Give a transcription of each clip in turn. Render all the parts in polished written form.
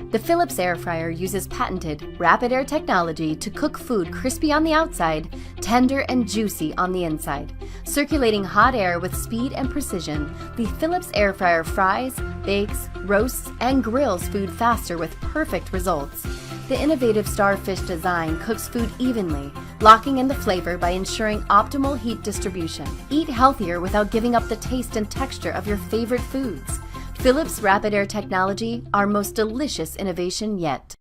The Philips air fryer uses patented rapid air technology to cook food crispy on the outside, tender and juicy on the inside. Circulating hot air with speed and precision, the Philips air fryer fries, bakes, roasts, and grills food faster with perfect results. The innovative starfish design cooks food evenly, locking in the flavor by ensuring optimal heat distribution. Eat healthier without giving up the taste and texture of your favorite foods. Philips Rapid Air Technology, our most delicious innovation yet.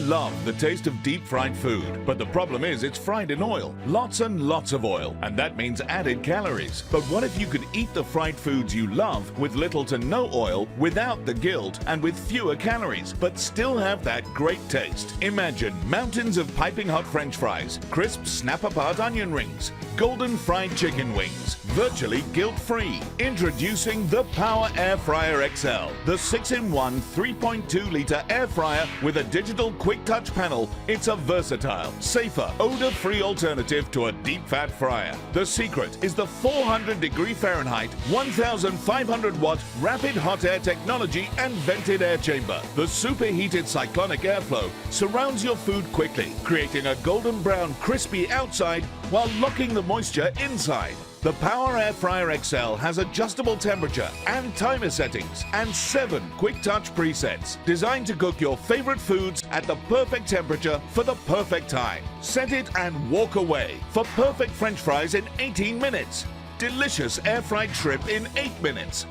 Love the taste of deep-fried food, but the problem is it's fried in oil. Lots and lots of oil, and that means added calories. But what if you could eat the fried foods you love with little to no oil, without the guilt, and with fewer calories, but still have that great taste? Imagine mountains of piping hot French fries, crisp snap-apart onion rings, golden fried chicken wings, virtually guilt-free. Introducing the Power Air Fryer XL, the 6-in-1 3.2-litre air fryer with a digital quick-touch panel. It's a versatile, safer, odor-free alternative to a deep-fat fryer. The secret is the 400-degree Fahrenheit, 1,500-watt rapid hot air technology and vented air chamber. The superheated cyclonic airflow surrounds your food quickly, creating a golden brown crispy outside while locking the moisture inside. The Power Air Fryer XL has adjustable temperature and timer settings and 7 quick-touch presets designed to cook your favorite foods at the perfect temperature for the perfect time. Set it and walk away for perfect French fries in 18 minutes. Delicious air-fried shrimp in 8 minutes.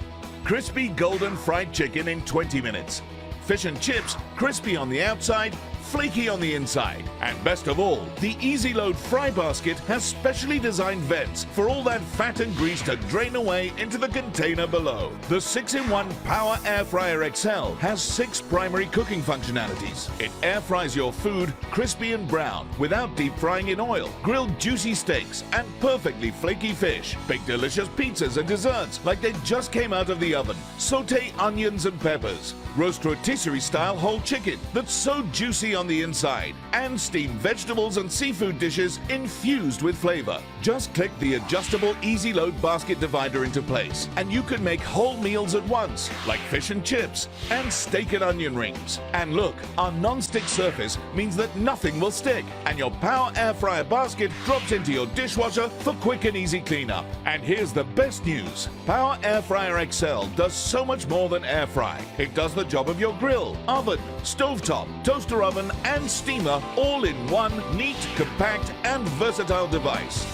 Crispy golden fried chicken in 20 minutes. Fish and chips, crispy on the outside, flaky on the inside. And best of all, the Easy Load fry basket has specially designed vents for all that fat and grease to drain away into the container below. The 6-in-1 Power Air Fryer XL has 6 primary cooking functionalities. It air fries your food crispy and brown without deep frying in oil, grilled juicy steaks and perfectly flaky fish, bake delicious pizzas and desserts like they just came out of the oven, saute onions and peppers, roast rotisserie-style whole chicken that's so juicy on the inside, and steam vegetables and seafood dishes infused with flavor. Just click the adjustable Easy Load basket divider into place, and you can make whole meals at once, like fish and chips and steak and onion rings. And look, our non-stick surface means that nothing will stick, and your Power Air Fryer basket drops into your dishwasher for quick and easy cleanup. And here's the best news. Power Air Fryer XL does so much more than air fry. It does the job of your grill, oven, stovetop, toaster oven and steamer all in one neat, compact and versatile device.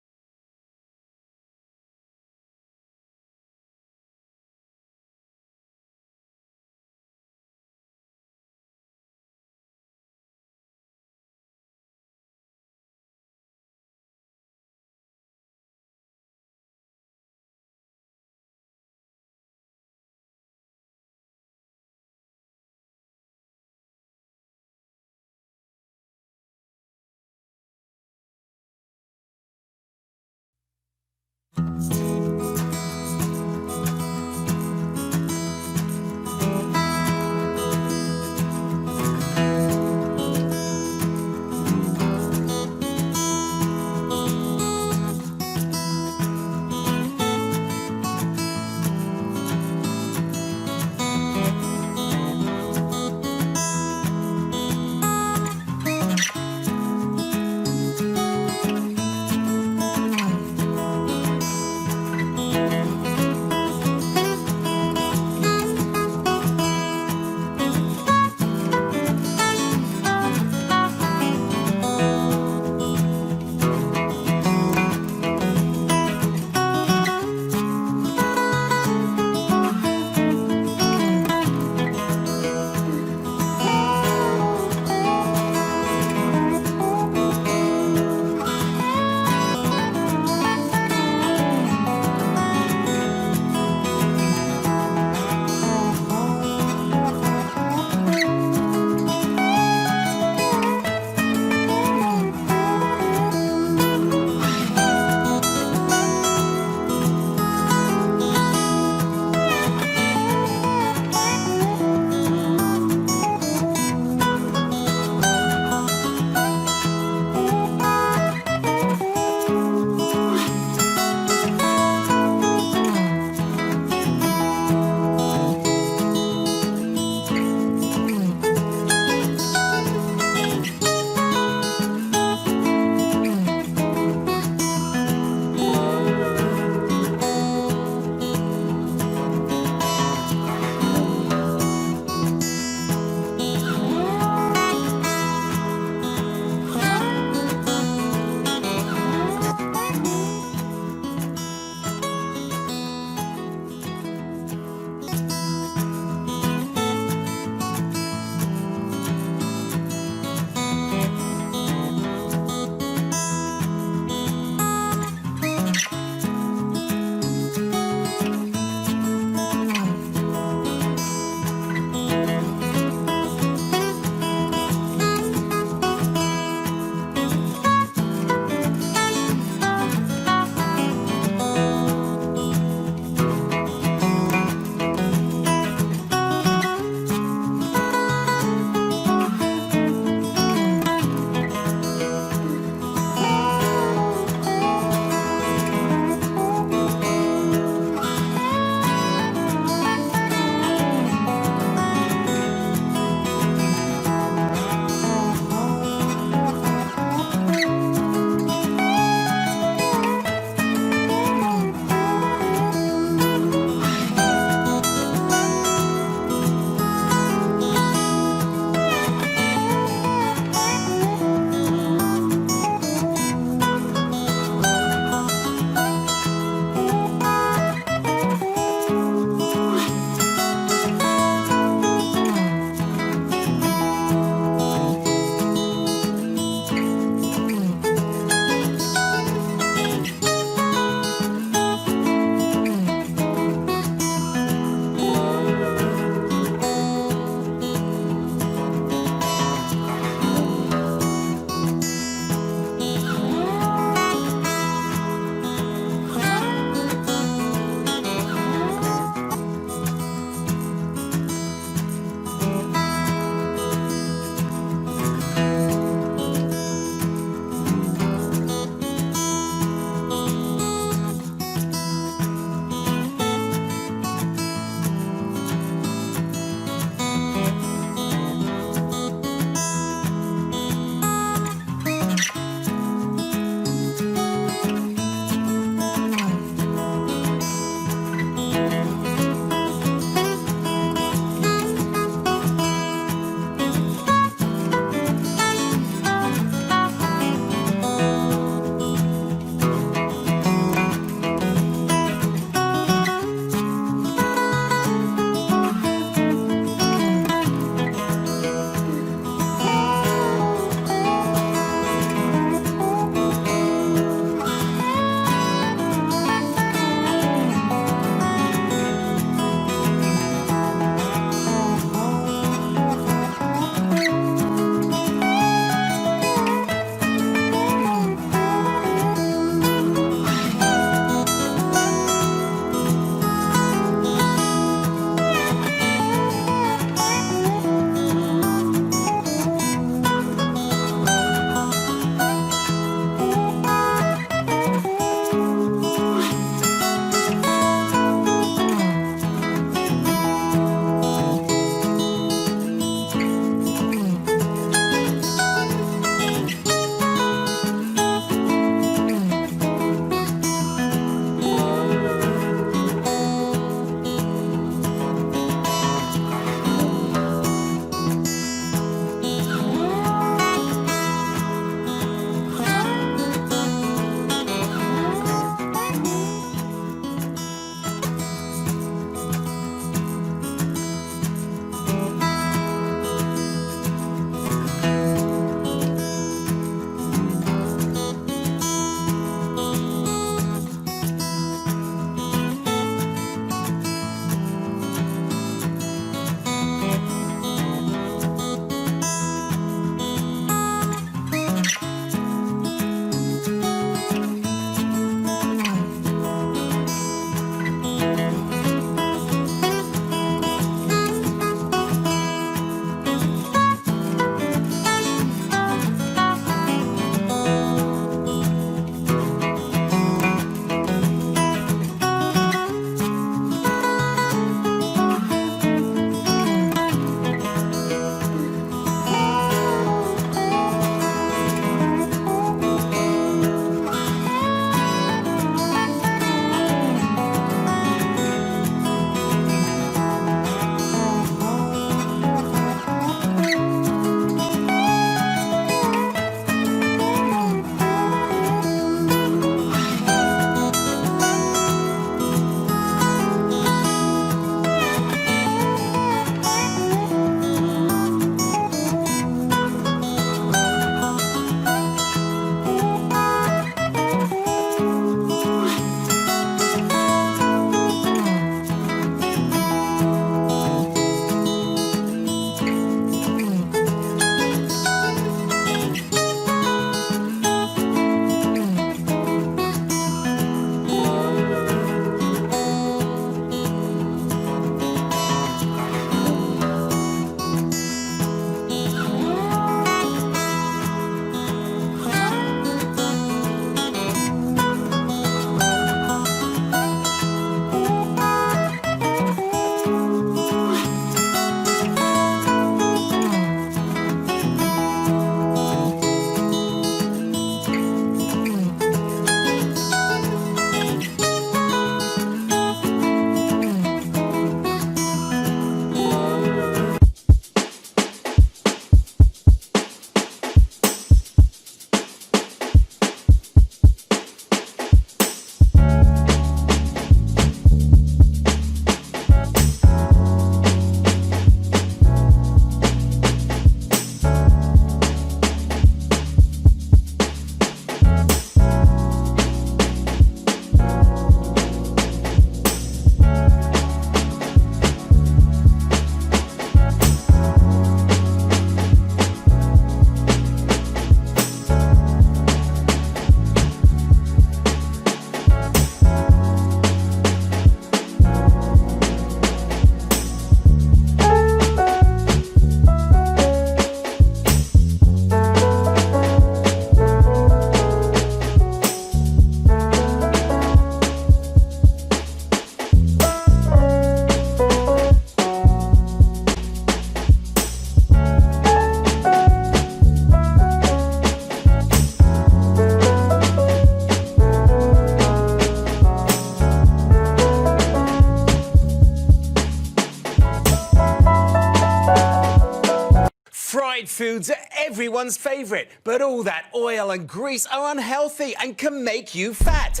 foods are everyone's favourite, but all that oil and grease are unhealthy and can make you fat.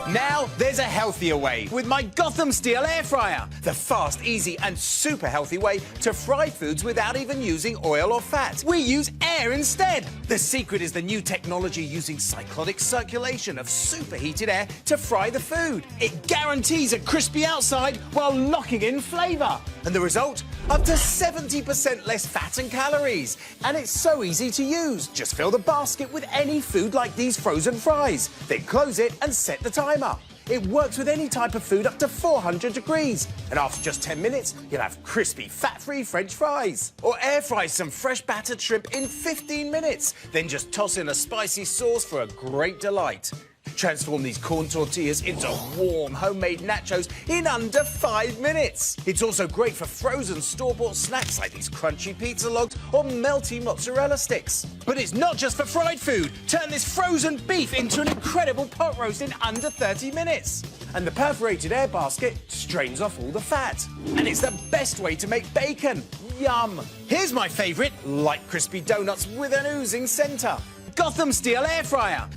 Now there's a healthier way with my Gotham Steel air fryer, the fast, easy and super healthy way to fry foods without even using oil or fat. We use air instead. The secret is the new technology using cyclonic circulation of superheated air to fry the food. It guarantees a crispy outside while locking in flavour. And the result? Up to 70% less fat and calories. And it's so easy to use. Just fill the basket with any food like these frozen fries. Then close it and set the timer. It works with any type of food up to 400 degrees. And after just 10 minutes, you'll have crispy, fat-free French fries. Or air fry some fresh battered shrimp in 15 minutes. Then just toss in a spicy sauce for a great delight. Transform these corn tortillas into warm homemade nachos in under 5 minutes. It's also great for frozen store-bought snacks like these crunchy pizza logs or melty mozzarella sticks. But it's not just for fried food. Turn this frozen beef into an incredible pot roast in under 30 minutes. And the perforated air basket strains off all the fat. And it's the best way to make bacon. Yum! Here's my favourite, light crispy donuts with an oozing centre. Gotham Steel air fryer.